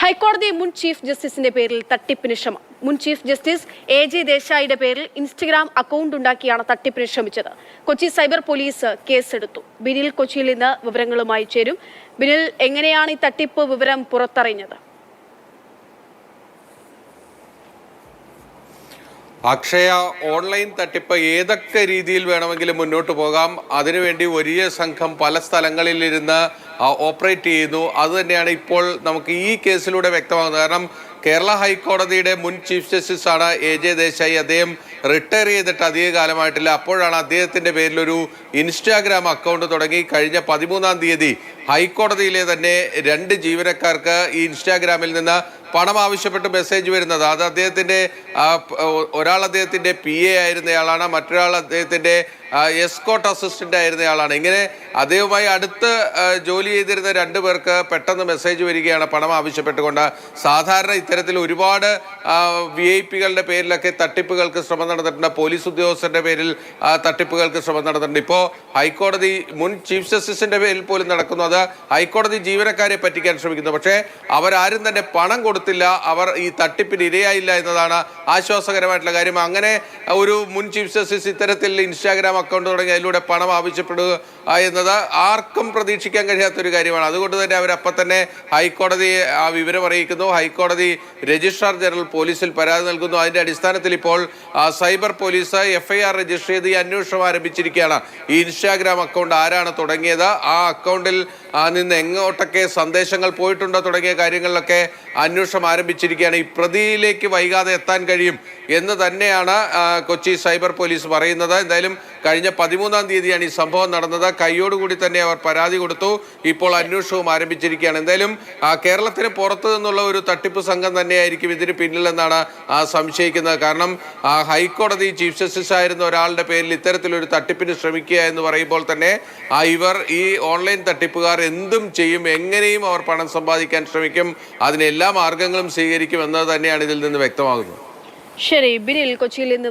ഹൈക്കോടതി മുൻ ചീഫ് ജസ്റ്റിസിന്റെ പേരിൽ തട്ടിപ്പിന് ശ്രമം. മുൻ ചീഫ് ജസ്റ്റിസ് AJ ദേശായിയുടെ പേരിൽ ഇൻസ്റ്റഗ്രാം അക്കൗണ്ട് ഉണ്ടാക്കിയാണ് തട്ടിപ്പിന് ശ്രമിച്ചത്. കൊച്ചി സൈബർ പോലീസ് കേസെടുത്തു. ബിനിൽ കൊച്ചിയിൽ നിന്ന് വിവരങ്ങളുമായി ചേരും. ബിനിൽ, എങ്ങനെയാണ് ഈ തട്ടിപ്പ് വിവരം പുറത്തറിഞ്ഞത്? അക്ഷയ, ഓൺലൈൻ തട്ടിപ്പ് ഏതൊക്കെ രീതിയിൽ വേണമെങ്കിലും മുന്നോട്ട് പോകാം. അതിനുവേണ്ടി വലിയ സംഘം പല സ്ഥലങ്ങളിലിരുന്ന് ഓപ്പറേറ്റ് ചെയ്യുന്നു. അതുതന്നെയാണ് ഇപ്പോൾ നമുക്ക് ഈ കേസിലൂടെ വ്യക്തമാകുന്നത്. കാരണം കേരള ഹൈക്കോടതിയുടെ മുൻ ചീഫ് ജസ്റ്റിസാണ് AJ ദേശായി. അദ്ദേഹം റിട്ടയർ ചെയ്തിട്ട് അധിക കാലമായിട്ടില്ല. അപ്പോഴാണ് അദ്ദേഹത്തിൻ്റെ പേരിലൊരു ഇൻസ്റ്റാഗ്രാം അക്കൗണ്ട് തുടങ്ങി. കഴിഞ്ഞ 13-ാം തീയതി ഹൈക്കോടതിയിലെ തന്നെ 2 ജീവനക്കാർക്ക് ഈ ഇൻസ്റ്റാഗ്രാമിൽ നിന്ന് പണം ആവശ്യപ്പെട്ട് മെസ്സേജ് വരുന്നത്. അത് ഒരാൾ അദ്ദേഹത്തിൻ്റെ PA ആയിരുന്നയാളാണ്, മറ്റൊരാൾ അദ്ദേഹത്തിൻ്റെ എസ്കോട്ട് അസിസ്റ്റൻ്റ് ആയിരുന്നയാളാണ്. ഇങ്ങനെ അദ്ദേഹവുമായി അടുത്ത് ജോലി ചെയ്തിരുന്ന 2 പേർക്ക് പെട്ടെന്ന് മെസ്സേജ് വരികയാണ് പണം ആവശ്യപ്പെട്ടുകൊണ്ട്. സാധാരണ ഇത്തരത്തിൽ ഒരുപാട് VIP-കളുടെ പേരിലൊക്കെ തട്ടിപ്പുകൾക്ക് ശ്രമം നടന്നിട്ടുണ്ട്. പോലീസ് ഉദ്യോഗസ്ഥരുടെ പേരിൽ തട്ടിപ്പുകൾക്ക് ശ്രമം നടന്നിട്ടുണ്ട്. ഇപ്പോൾ ഹൈക്കോടതി മുൻ ചീഫ് ജസ്റ്റിസിൻ്റെ പേരിൽ പോലും നടക്കുന്നു. അത് ഹൈക്കോടതി ജീവനക്കാരെ പറ്റിക്കാൻ ശ്രമിക്കുന്നു. പക്ഷേ അവരാരും തന്നെ പണം കൊടുത്തില്ല, അവർ ഈ തട്ടിപ്പിന് ഇരയായില്ല എന്നതാണ് ആശ്വാസകരമായിട്ടുള്ള കാര്യം. അങ്ങനെ ഒരു മുൻ ചീഫ് ജസ്റ്റിസ് ഇത്തരത്തിൽ ഇൻസ്റ്റാഗ്രാം അക്കൗണ്ട് തുടങ്ങി അതിലൂടെ പണം ആവശ്യപ്പെടുക എന്നത് ആർക്കും പ്രതീക്ഷിക്കാൻ കഴിയാത്തൊരു കാര്യമാണ്. അതുകൊണ്ട് തന്നെ അവരപ്പം തന്നെ ഹൈക്കോടതിയെ ആ വിവരം അറിയിക്കുന്നു. ഹൈക്കോടതി രജിസ്ട്രാർ ജനറൽ പോലീസിൽ പരാതി നൽകുന്നു. അതിൻ്റെ അടിസ്ഥാനത്തിൽ ഇപ്പോൾ സൈബർ പോലീസ് FIR രജിസ്റ്റർ ചെയ്ത് ഈ അന്വേഷണം ആരംഭിച്ചിരിക്കുകയാണ്. ഈ ഇൻസ്റ്റാഗ്രാം അക്കൗണ്ട് ആരാണ് തുടങ്ങിയത്, ആ അക്കൗണ്ടിൽ നിന്ന് എങ്ങോട്ടൊക്കെ സന്ദേശങ്ങൾ പോയിട്ടുണ്ടോ തുടങ്ങിയ കാര്യങ്ങളിലൊക്കെ അന്വേഷണം ആരംഭിച്ചിരിക്കുകയാണ്. ഈ പ്രതിയിലേക്ക് വൈകാതെ എത്താൻ കഴിയും എന്ന് തന്നെയാണ് കൊച്ചി സൈബർ പോലീസ് പറയുന്നത്. എന്തായാലും കഴിഞ്ഞ 13-ാം തീയതിയാണ് ഈ സംഭവം നടന്നത്. കൈയോടുകൂടി തന്നെ അവർ പരാതി കൊടുത്തു. ഇപ്പോൾ അന്വേഷണവും ആരംഭിച്ചിരിക്കുകയാണ്. എന്തായാലും കേരളത്തിന് പുറത്തു നിന്നുള്ള ഒരു തട്ടിപ്പ് സംഘം തന്നെയായിരിക്കും ഇതിന് പിന്നിലെന്നാണ് സംശയിക്കുന്നത്. കാരണം ഹൈക്കോടതി ചീഫ് ജസ്റ്റിസ് ആയിരുന്ന ഒരാളുടെ പേരിൽ ഇത്തരത്തിലൊരു തട്ടിപ്പിന് ശ്രമിക്കുക എന്ന് പറയുമ്പോൾ തന്നെ ഇവർ ഈ ഓൺലൈൻ തട്ടിപ്പുകാർ എന്തും ചെയ്യും, എങ്ങനെയും അവർ പണം സമ്പാദിക്കാൻ ശ്രമിക്കും, അതിനെല്ലാ മാർഗങ്ങളും സ്വീകരിക്കും എന്നത് തന്നെയാണ് ഇതിൽ നിന്ന് വ്യക്തമാകുന്നത്. ശരി, ബിനിൽ കൊച്ചിയിൽ നിന്ന്